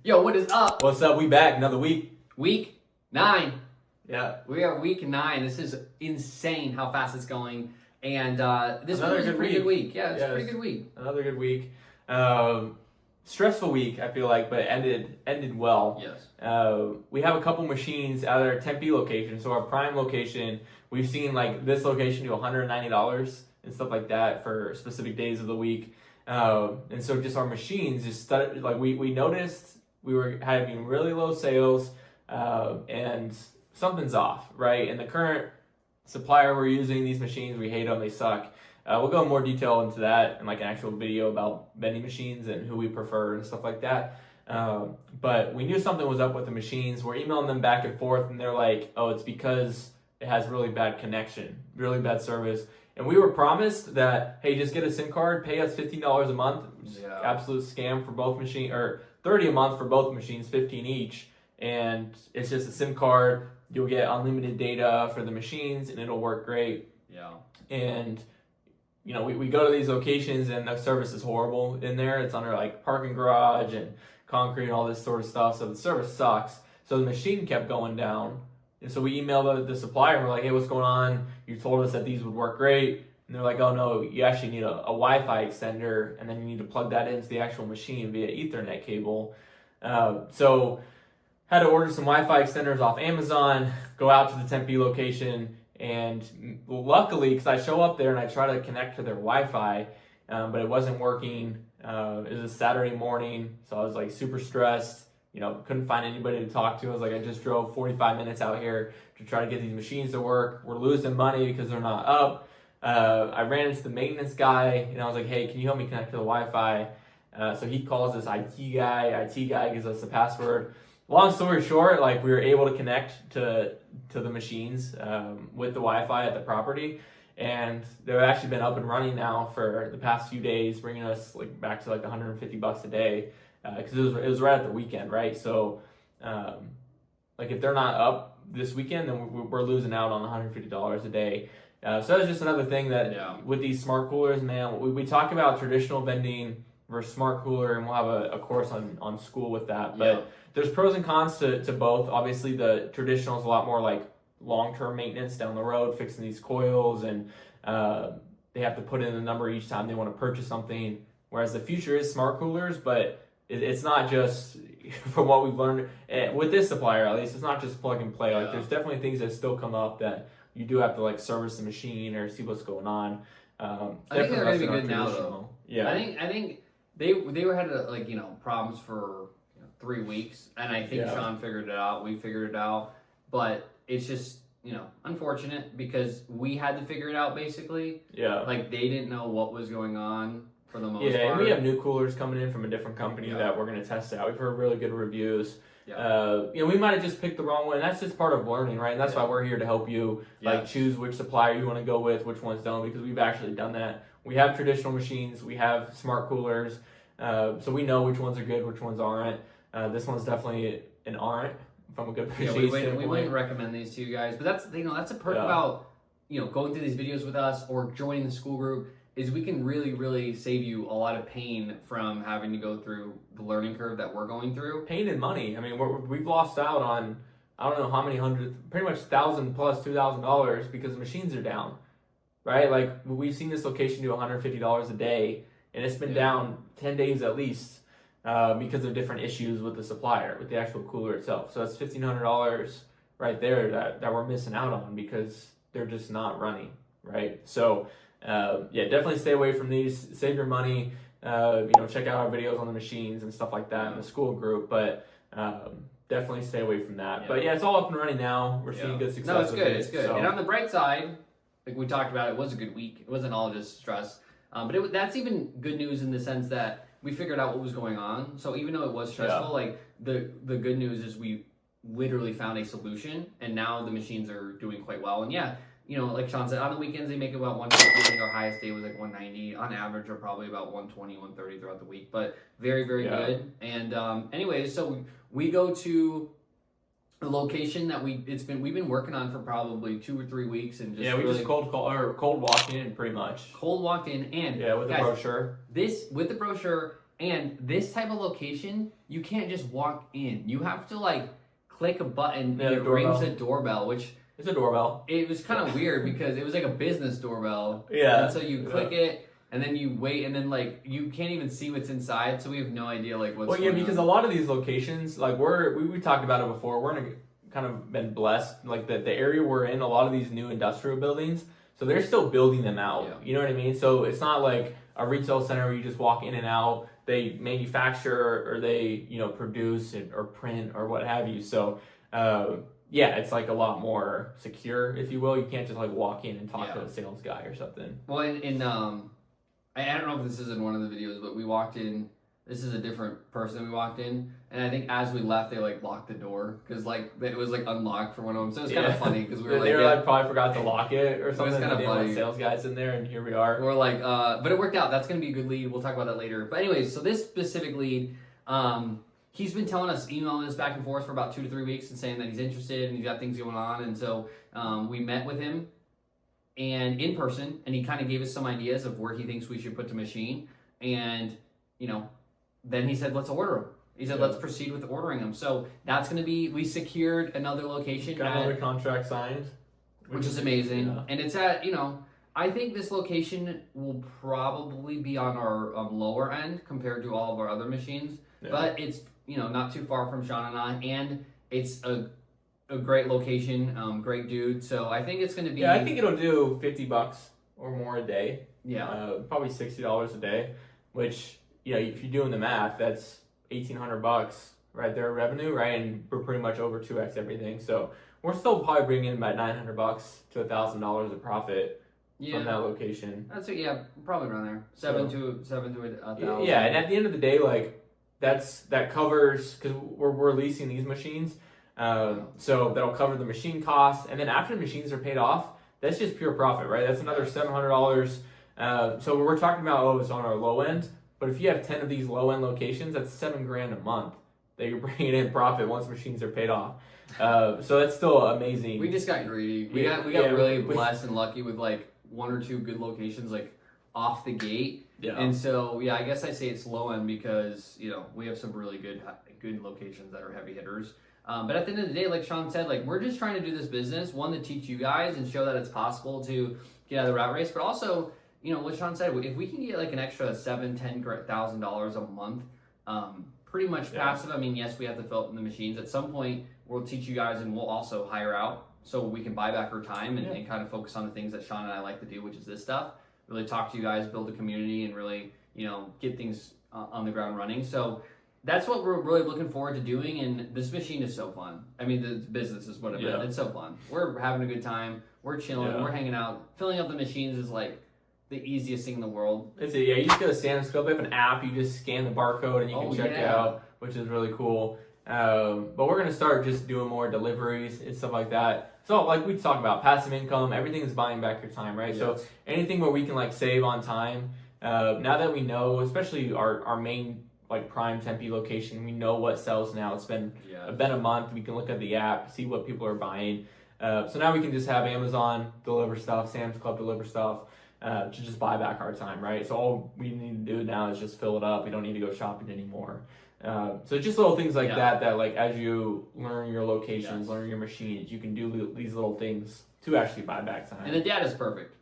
Yo, what is up? What's up? We back another week. Week 9. Yeah. We are week 9. This is insane how fast it's going. And this Another was a good pretty week. good week. Yeah, it's a Yes. pretty good week. Another good week. Stressful week, I feel like, but ended well. Yes. We have a couple machines out of our Tempe location. So our prime location, we've seen like this location do $190 and stuff like that for specific days of the week. And so just our machines just started, like we noticed we were having really low sales, and something's off, right? And the current supplier we're using, these machines, we hate them, they suck. We'll go in more detail into that in like an actual video about vending machines and who we prefer and stuff like that. But we knew something was up with the machines. We're emailing them back and forth, and they're like, oh, it's because it has really bad connection, really bad service. And we were promised that, hey, just get a SIM card, pay us $15 a month. Yeah. Absolute scam for both machines, or $30 a month for both machines, 15 each. And it's just a SIM card. You'll get unlimited data for the machines, and it'll work great. Yeah. And you know, we go to these locations, and the service is horrible in there. It's under like parking garage and concrete and all this sort of stuff. So the service sucks. So the machine kept going down. And so we emailed the supplier, and we're like, hey, what's going on? You told us that these would work great. And they're like, oh, no, you actually need a Wi-Fi extender, and then you need to plug that into the actual machine via Ethernet cable. So had to order some Wi-Fi extenders off Amazon, go out to the Tempe location, and luckily, because I show up there and I try to connect to their Wi-Fi, but it wasn't working. It was a Saturday morning, so I was like super stressed. You know, couldn't find anybody to talk to. I was like, I just drove 45 minutes out here to try to get these machines to work. We're losing money because they're not up. I ran into the maintenance guy, and I was like, hey, can you help me connect to the Wi-Fi? So he calls this IT guy. IT guy gives us the password. Long story short, like we were able to connect to the machines with the Wi-Fi at the property, and they've actually been up and running now for the past few days, bringing us like back to like $150 a day, because it was right at the weekend, right? So like if they're not up this weekend, then we're losing out on $150 a day. So that's just another thing that with these smart coolers, man, we talk about traditional vending versus smart cooler, and we'll have a course on school with that. But there's pros and cons to both. Obviously, the traditional is a lot more like long-term maintenance down the road, fixing these coils, and they have to put in a number each time they want to purchase something. Whereas the future is smart coolers, but it's not just, from what we've learned with this supplier at least, it's not just plug and play. Like there's definitely things that still come up that you do have to like service the machine or see what's going on. I think they're gonna be good now, though. Yeah. I think they were had like problems for 3 weeks, and I think Sean figured it out. We figured it out, but it's just unfortunate because we had to figure it out basically. Yeah. Like they didn't know what was going on for the most part. Yeah, and we have new coolers coming in from a different company that we're gonna test out. We've heard really good reviews. We might have just picked the wrong one. That's just part of learning, right? And that's why we're here to help you like choose which supplier you want to go with, which ones don't, because we've actually done that. We have traditional machines, we have smart coolers, so we know which ones are good, which ones aren't. This one's definitely an aren't from a good machine standpoint. We wouldn't recommend these to you guys, but that's a perk about going through these videos with us or joining the school group, is we can really, really save you a lot of pain from having to go through the learning curve that we're going through. Pain and money. I mean, we've lost out on, I don't know how many hundreds, pretty much $1,000 plus $2,000 because machines are down, right? Like we've seen this location do $150 a day, and it's been down 10 days at least because of different issues with the supplier, with the actual cooler itself. So that's $1,500 right there that we're missing out on because they're just not running, right? So definitely stay away from these. Save your money. Check out our videos on the machines and stuff like that in the school group. But definitely stay away from that. But it's all up and running now. We're seeing good success. No, it's good. It's good. So. And on the bright side, like we talked about, it was a good week. It wasn't all just stress. But that's even good news in the sense that we figured out what was going on. So even though it was stressful, like the good news is we literally found a solution, and now the machines are doing quite well. And like Sean said, on the weekends they make about 150. I think our highest day was like 190. On average, are probably about 120, 130 throughout the week. But very, very good. And anyways, so we go to a location that we've been working on for probably 2 or 3 weeks, and just we just cold walked in pretty much. Cold walked in, and with the brochure. This with the brochure, And this type of location, you can't just walk in. You have to like click a button and it rings a doorbell, which it's a doorbell. It was kind of weird because it was like a business doorbell. Yeah. And so you click it and then you wait and then like you can't even see what's inside, so we have no idea like what's going on. Because a lot of these locations, like we talked about it before, we're in a kind of been blessed, like the area we're in, a lot of these new industrial buildings, so they're still building them out. Yeah. You know what I mean? So it's not like a retail center where you just walk in and out. They manufacture or they, produce or print or what have you. So it's like a lot more secure, if you will. You can't just like walk in and talk to a sales guy or something. Well, I don't know if this is in one of the videos, but we walked in. This is a different person we walked in, and I think as we left, they like locked the door because like it was like unlocked for one of them. So it was kind of funny because we were they probably forgot to lock it or something. It was kind of funny. Sales guys in there, and here we are. We're like, but it worked out. That's gonna be a good lead. We'll talk about that later. But anyways, so this specific lead, he's been telling us, emailing us back and forth for about 2 to 3 weeks and saying that he's interested and he's got things going on. And so we met with him and in person, and he kind of gave us some ideas of where he thinks we should put the machine. And then he said, let's order them. He said, let's proceed with ordering them. So that's going to be, we secured another location. Got another contract signed. Which is amazing. Yeah. And it's at, I think this location will probably be on our lower end compared to all of our other machines. Yeah. But it's, not too far from Sean and I. And it's a great location, great dude. So I think it's going to be... Yeah, I think it'll do $50 or more a day. Yeah. Probably $60 a day, which... if you're doing the math, that's $1,800 right there revenue, right? And we're pretty much over 2x everything. So we're still probably bringing in about $900 to $1,000 of profit from that location. That's probably around there. Seven to $1,000. Yeah, and at the end of the day, like that covers, because we're leasing these machines, so that'll cover the machine costs, and then after the machines are paid off, that's just pure profit, right? That's another $700. So we're talking about it's on our low end. But if you have 10 of these low-end locations, that's $7,000 a month that you're bringing in profit once machines are paid off. So that's still amazing. We just got greedy. We got really blessed and lucky with like 1 or 2 good locations like off the gate. Yeah. And so I guess I say it's low end because we have some really good locations that are heavy hitters. But at the end of the day, like Sean said, like we're just trying to do this business, one, to teach you guys and show that it's possible to get out of the rat race, but also. What Sean said, if we can get like an extra $7,000-$10,000 a month, pretty much passive. I mean, yes, we have to fill up in the machines. At some point, we'll teach you guys and we'll also hire out so we can buy back our time and kind of focus on the things that Sean and I like to do, which is this stuff. Really talk to you guys, build a community, and really, get things on the ground running. So that's what we're really looking forward to doing. And this machine is so fun. I mean, the business is what it is. It's so fun. We're having a good time. We're chilling. We're hanging out. Filling up the machines is like the easiest thing in the world. You just go to Sam's Club. They have an app. You just scan the barcode and you can check it out, which is really cool. But we're going to start just doing more deliveries and stuff like that. So like we talk about passive income, everything is buying back your time, right? Yes. So anything where we can like save on time, now that we know, especially our main like prime Tempe location, we know what sells now. It's been a month. We can look at the app, see what people are buying. So now we can just have Amazon deliver stuff, Sam's Club deliver stuff. To just buy back our time, right? So all we need to do now is just fill it up. We don't need to go shopping anymore. So just little things like that like as you learn your locations, learn your machines, you can do these little things to actually buy back time. And the data's perfect,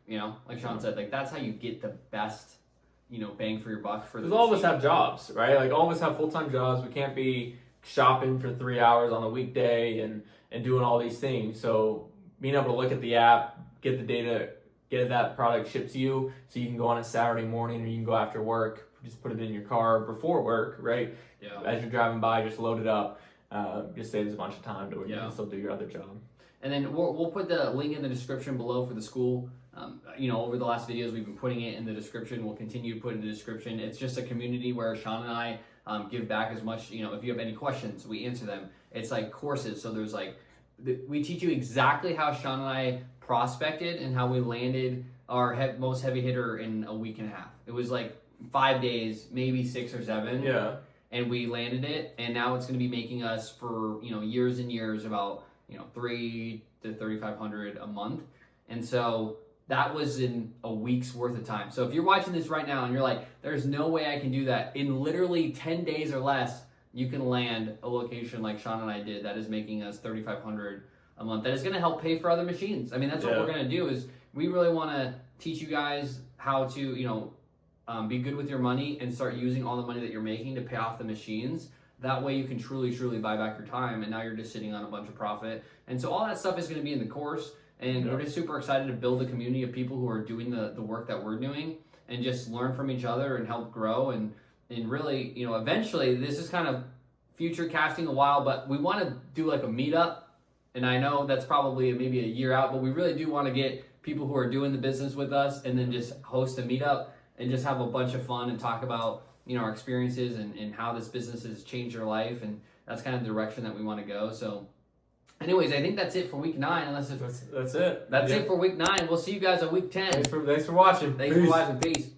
like Sean said, like that's how you get the best, bang for your buck for the Because all of us have jobs, right? Like all of us have full-time jobs. We can't be shopping for 3 hours on a weekday and doing all these things. So being able to look at the app, get the data, get that product shipped to you so you can go on a Saturday morning or you can go after work, just put it in your car before work, right? Yeah. As you're driving by, just load it up. Just saves a bunch of time to where you can still do your other job. And then we'll put the link in the description below for the school. Over the last videos, we've been putting it in the description. We'll continue to put it in the description. It's just a community where Sean and I give back as much. If you have any questions, we answer them. It's like courses. So there's we teach you exactly how Sean and I prospected and how we landed our most heavy hitter in a week and a half. It was like 5 days, maybe 6 or 7. Yeah. And we landed it, and now it's going to be making us for years and years about $3,000 to $3,500 a month. And so that was in a week's worth of time. So if you're watching this right now and you're like, there's no way I can do that, in literally 10 days or less, you can land a location like Sean and I did that is making us $3,500 a month. That is going to help pay for other machines. I mean, that's what we're going to do. Is we really want to teach you guys how to, be good with your money and start using all the money that you're making to pay off the machines. That way you can truly buy back your time, and now you're just sitting on a bunch of profit. And so all that stuff is going to be in the course, and we're just super excited to build a community of people who are doing the work that we're doing and just learn from each other and help grow. And really, eventually, this is kind of future casting a while, but we want to do like a meetup. And I know that's probably maybe a year out, but we really do want to get people who are doing the business with us and then just host a meetup and just have a bunch of fun and talk about our experiences and how this business has changed your life, and that's kind of the direction that we want to go. So anyways, I think that's it for week 9. That's it. That's it for week 9. We'll see you guys on week 10. Thanks for watching. Thanks for watching. Peace.